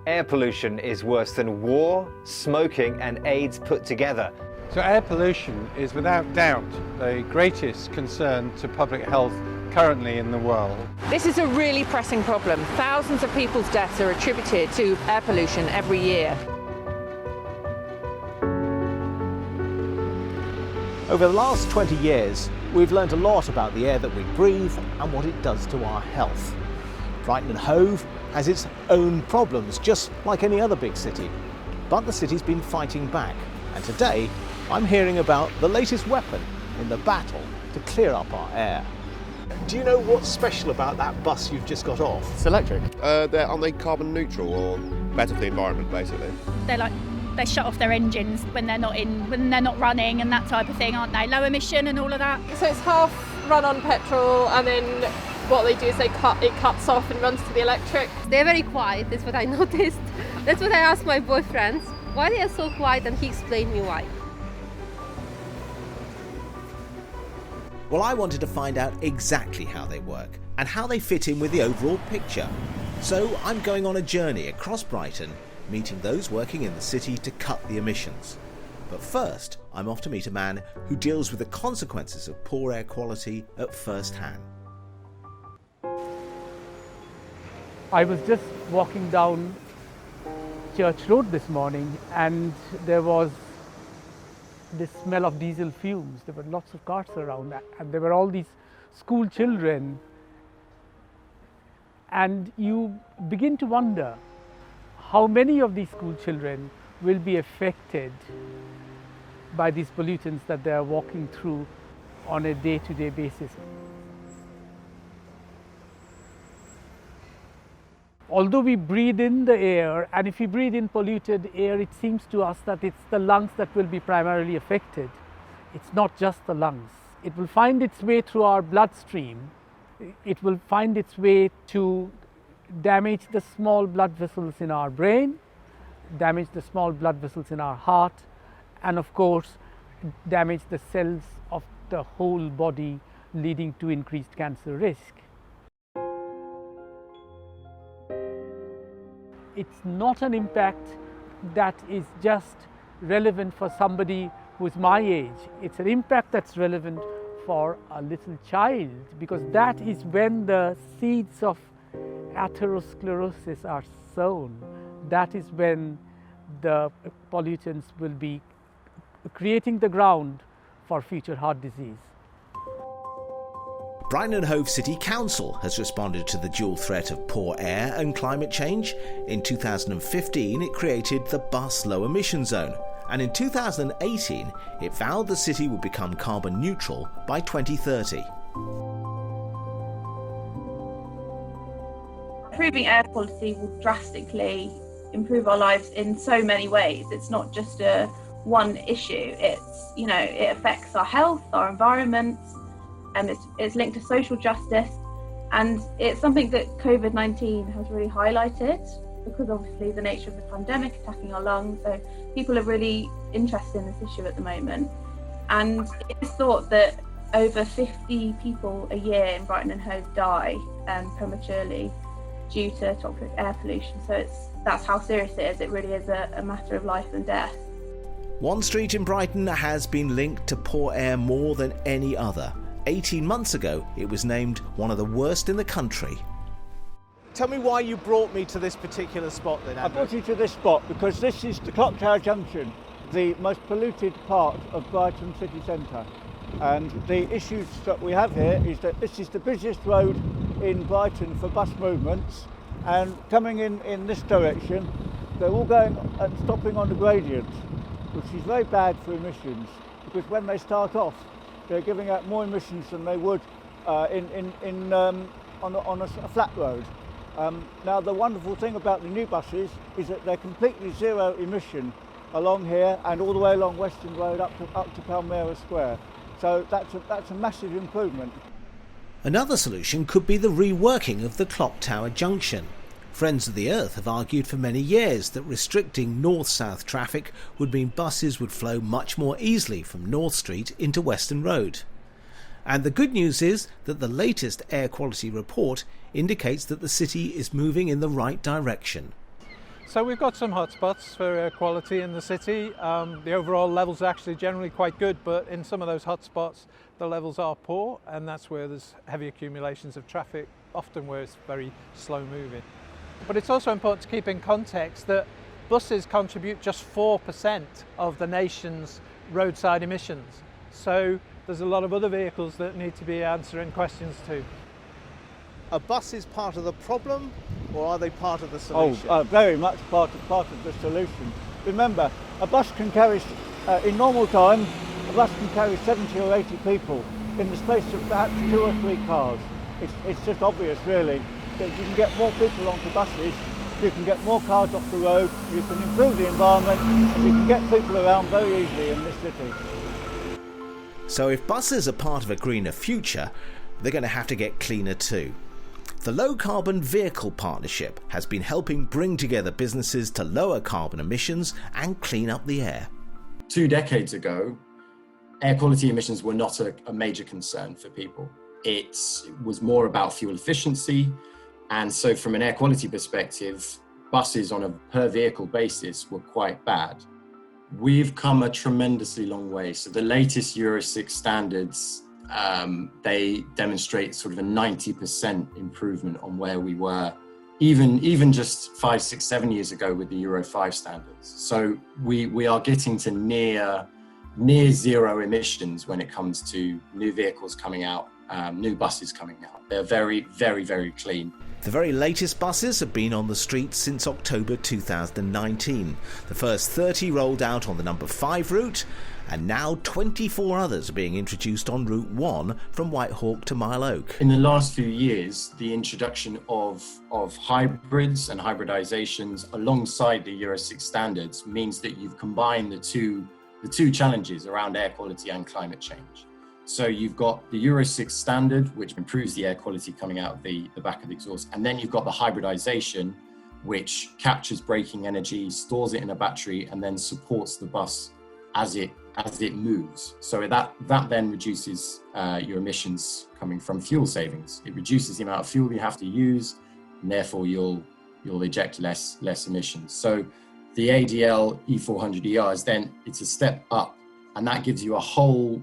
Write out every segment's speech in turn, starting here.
Air pollution is worse than war, smoking and AIDS put together. So air pollution is without doubt the greatest concern to public health currently in the world. This is a really pressing problem. Thousands of people's deaths are attributed to air pollution every year. Over the last 20 years, we've learned a lot about the air that we breathe and what it does to our health. Brighton and Hove has its own problems, just like any other big city. But the city's been fighting back, and today I'm hearing about the latest weapon in the battle to clear up our air. Do you know what's special about that bus you've just got off? It's electric. Aren't they carbon neutral or better for the environment, basically? They shut off their engines when they're not running and that type of thing, aren't they? Low emission and all of that. So it's half run on petrol, and then what they do is it cuts off and runs to the electric. They're very quiet, that's what I noticed. That's what I asked my boyfriend. Why they are so quiet, and he explained me why. Well, I wanted to find out exactly how they work and how they fit in with the overall picture. So I'm going on a journey across Brighton, meeting those working in the city to cut the emissions. But first, I'm off to meet a man who deals with the consequences of poor air quality at first hand. I was just walking down Church Road this morning, and there was this smell of diesel fumes. There were lots of cars around, and there were all these school children, and you begin to wonder how many of these school children will be affected by these pollutants that they are walking through on a day-to-day basis. Although we breathe in the air, and if we breathe in polluted air, it seems to us that it's the lungs that will be primarily affected. It's not just the lungs. It will find its way through our bloodstream. It will find its way to damage the small blood vessels in our brain, damage the small blood vessels in our heart, and of course damage the cells of the whole body, leading to increased cancer risk. It's not an impact that is just relevant for somebody who's my age. It's an impact that's relevant for a little child, because that is when the seeds of atherosclerosis are sown. That is when the pollutants will be creating the ground for future heart disease. Brighton and Hove City Council has responded to the dual threat of poor air and climate change. In 2015, it created the Bus Low Emission Zone, and in 2018, it vowed the city would become carbon neutral by 2030. Improving air quality will drastically improve our lives in so many ways. It's not just a one issue. It affects our health, our environment, and it's linked to social justice, and it's something that COVID-19 has really highlighted, because obviously the nature of the pandemic attacking our lungs, so people are really interested in this issue at the moment. And it's thought that over 50 people a year in Brighton and Hove die prematurely due to toxic air pollution. So that's how serious it is. It really is a matter of life and death. One street in Brighton has been linked to poor air more than any other. 18 months ago, it was named one of the worst in the country. Tell me why you brought me to this particular spot then, Andrew. I brought you to this spot because this is the Clock Tower Junction, the most polluted part of Brighton city centre. And the issues that we have here is that this is the busiest road in Brighton for bus movements, and coming in this direction, they're all going and stopping on the gradient, which is very bad for emissions, because when they start off, they're giving out more emissions than they would on a flat road. Now, the wonderful thing about the new buses is that they're completely zero emission along here and all the way along Western Road up to Palmyra Square. So that's a massive improvement. Another solution could be the reworking of the Clock Tower Junction. Friends of the Earth have argued for many years that restricting north-south traffic would mean buses would flow much more easily from North Street into Western Road. And the good news is that the latest air quality report indicates that the city is moving in the right direction. So we've got some hotspots for air quality in the city. The overall levels are actually generally quite good, but in some of those hotspots the levels are poor, and that's where there's heavy accumulations of traffic, often where it's very slow moving. But it's also important to keep in context that buses contribute just 4% of the nation's roadside emissions. So there's a lot of other vehicles that need to be answering questions too. Are buses part of the problem, or are they part of the solution? Very much part of the solution. Remember, a bus can carry, in normal time, a bus can carry 70 or 80 people in the space of perhaps 2 or 3 cars. It's just obvious, really, that you can get more people onto buses, you can get more cars off the road, you can improve the environment, and you can get people around very easily in this city. So if buses are part of a greener future, they're going to have to get cleaner too. The Low Carbon Vehicle Partnership has been helping bring together businesses to lower carbon emissions and clean up the air. 2 decades ago, air quality emissions were not a major concern for people. It was more about fuel efficiency. And so from an air quality perspective, buses on a per vehicle basis were quite bad. We've come a tremendously long way. So the latest Euro 6 standards, they demonstrate sort of a 90% improvement on where we were, even just 5, 6, 7 years ago with the Euro 5 standards. So we are getting to near zero emissions when it comes to new vehicles coming out, new buses coming out. They're very, very, very clean. The very latest buses have been on the streets since October 2019. The first 30 rolled out on the number 5 route, and now 24 others are being introduced on Route 1 from Whitehawk to Mile Oak. In the last few years, the introduction of hybrids and hybridizations alongside the Euro 6 standards means that you've combined the two challenges around air quality and climate change. So you've got the Euro 6 standard, which improves the air quality coming out of the back of the exhaust. And then you've got the hybridization, which captures braking energy, stores it in a battery, and then supports the bus as it moves. So that then reduces your emissions coming from fuel savings. It reduces the amount of fuel you have to use, and therefore you'll eject less emissions. So the ADL E400 ER is then, it's a step up, and that gives you a whole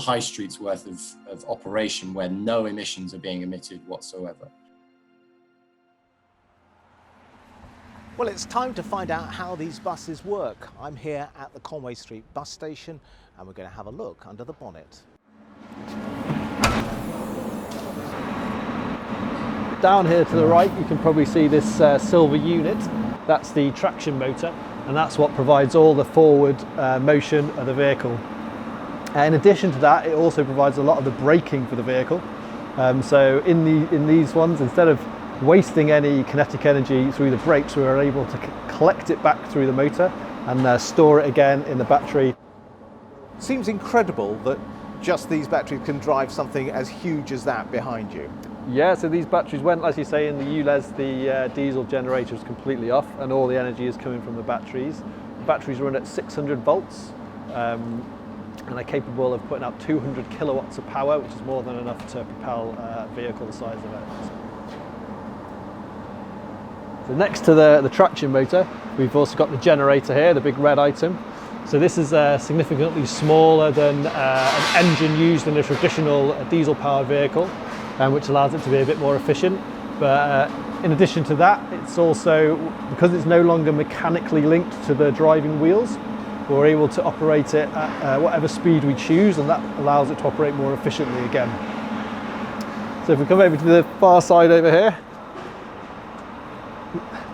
high street's worth of operation where no emissions are being emitted whatsoever. Well, it's time to find out how these buses work. I'm here at the Conway Street bus station, and we're going to have a look under the bonnet. Down here to the right, you can probably see this silver unit. That's the traction motor, and that's what provides all the forward motion of the vehicle. In addition to that, it also provides a lot of the braking for the vehicle. So in these ones, instead of wasting any kinetic energy through the brakes, we are able to collect it back through the motor and store it again in the battery. Seems incredible that just these batteries can drive something as huge as that behind you. Yeah, so these batteries went, as you say, in the ULEZ, the diesel generator is completely off and all the energy is coming from the batteries. The batteries run at 600 volts and are capable of putting out 200 kilowatts of power, which is more than enough to propel a vehicle the size of it. So next to the traction motor, we've also got the generator here, the big red item. So this is significantly smaller than an engine used in a traditional diesel-powered vehicle, which allows it to be a bit more efficient. But in addition to that, it's also, because it's no longer mechanically linked to the driving wheels, we're able to operate it at whatever speed we choose, and that allows it to operate more efficiently again. So if we come over to the far side over here,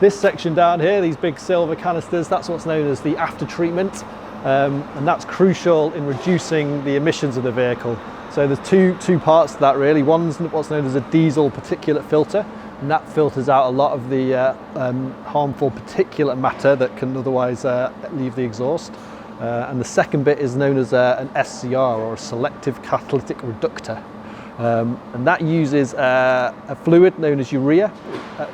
this section down here, these big silver canisters, that's what's known as the after treatment, and that's crucial in reducing the emissions of the vehicle. So there's two parts to that really. One's what's known as a diesel particulate filter, and that filters out a lot of the harmful particulate matter that can otherwise leave the exhaust. And the second bit is known as an SCR, or a selective catalytic reductor. And that uses a fluid known as urea.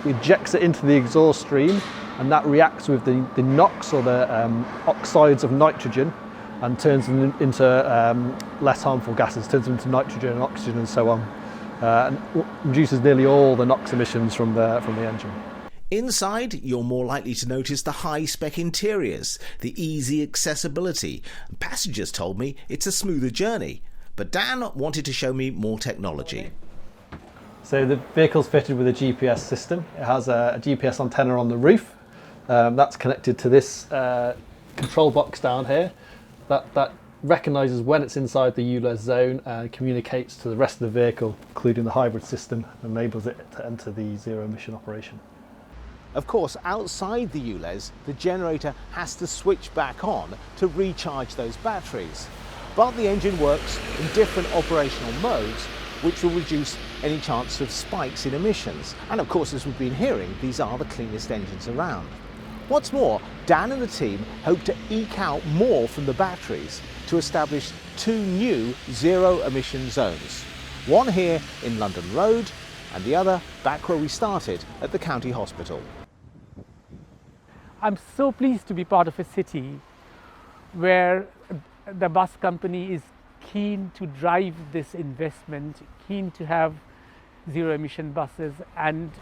Ejects it into the exhaust stream, and that reacts with the NOx, or the oxides of nitrogen, and turns them into less harmful gases, turns them into nitrogen and oxygen and so on, and reduces nearly all the NOx emissions from the engine. Inside, you're more likely to notice the high-spec interiors, the easy accessibility. Passengers told me it's a smoother journey, but Dan wanted to show me more technology. So the vehicle's fitted with a GPS system. It has a GPS antenna on the roof. That's connected to this control box down here. That recognises when it's inside the ULEZ zone and communicates to the rest of the vehicle, including the hybrid system, and enables it to enter the zero emission operation. Of course, outside the ULEZ, the generator has to switch back on to recharge those batteries. But the engine works in different operational modes, which will reduce any chance of spikes in emissions. And of course, as we've been hearing, these are the cleanest engines around. What's more, Dan and the team hope to eke out more from the batteries to establish 2 new zero-emission zones. One here in London Road, and the other back where we started at the County Hospital. I'm so pleased to be part of a city where the bus company is keen to drive this investment, keen to have zero-emission buses, and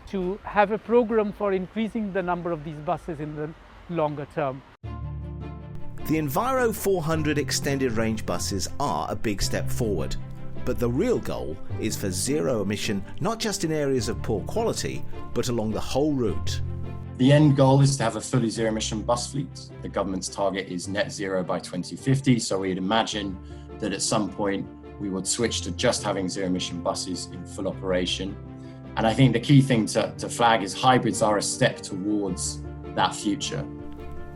to have a program for increasing the number of these buses in the longer term. The Enviro400 extended range buses are a big step forward, but the real goal is for zero emission not just in areas of poor quality, but along the whole route. The end goal is to have a fully zero emission bus fleet. The government's target is net zero by 2050, so we'd imagine that at some point we would switch to just having zero emission buses in full operation. And I think the key thing to flag is hybrids are a step towards that future.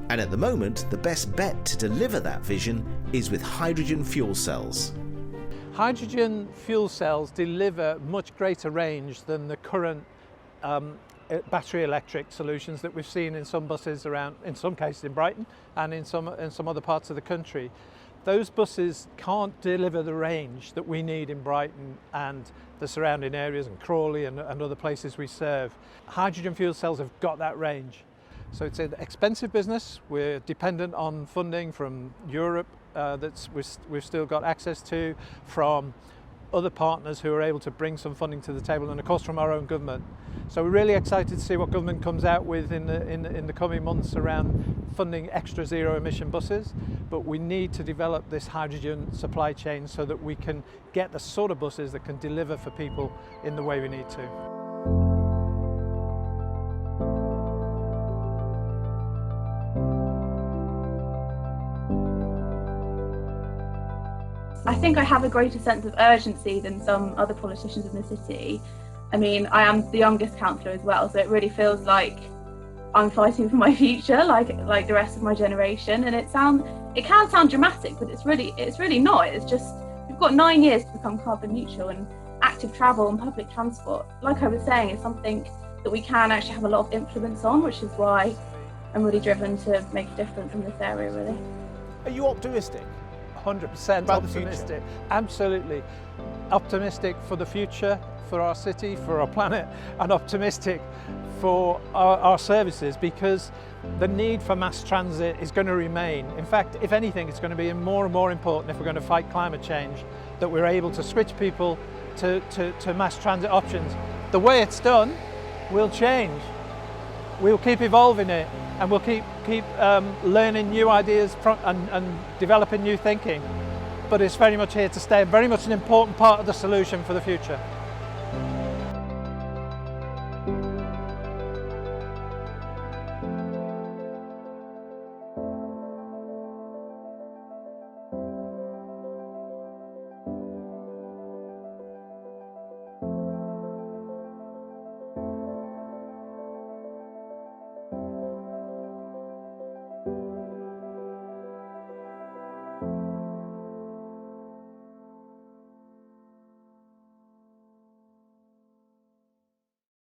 And at the moment, the best bet to deliver that vision is with hydrogen fuel cells. Hydrogen fuel cells deliver much greater range than the current battery electric solutions that we've seen in some buses around, in some cases in Brighton and in some other parts of the country. Those buses can't deliver the range that we need in Brighton and the surrounding areas and Crawley and other places we serve. Hydrogen fuel cells have got that range. So it's an expensive business. We're dependent on funding from Europe that we've still got access to, from other partners who are able to bring some funding to the table, and of course from our own government. So we're really excited to see what government comes out with in the coming months around funding extra zero emission buses. But we need to develop this hydrogen supply chain so that we can get the sort of buses that can deliver for people in the way we need to. I think I have a greater sense of urgency than some other politicians in the city. I mean, I am the youngest councillor as well, so it really feels like I'm fighting for my future, like the rest of my generation. And it can sound dramatic, but it's really not. It's just, we've got 9 years to become carbon neutral, and active travel and public transport, like I was saying, is something that we can actually have a lot of influence on, which is why I'm really driven to make a difference in this area, really. Are you optimistic? 100% optimistic. Absolutely optimistic for the future, for our city, for our planet, and optimistic for our services, because the need for mass transit is going to remain. In fact, if anything, it's going to be more and more important if we're going to fight climate change, that we're able to switch people to mass transit options. The way it's done will change. We'll keep evolving it, and we'll keep learning new ideas and developing new thinking. But it's very much here to stay, very much an important part of the solution for the future.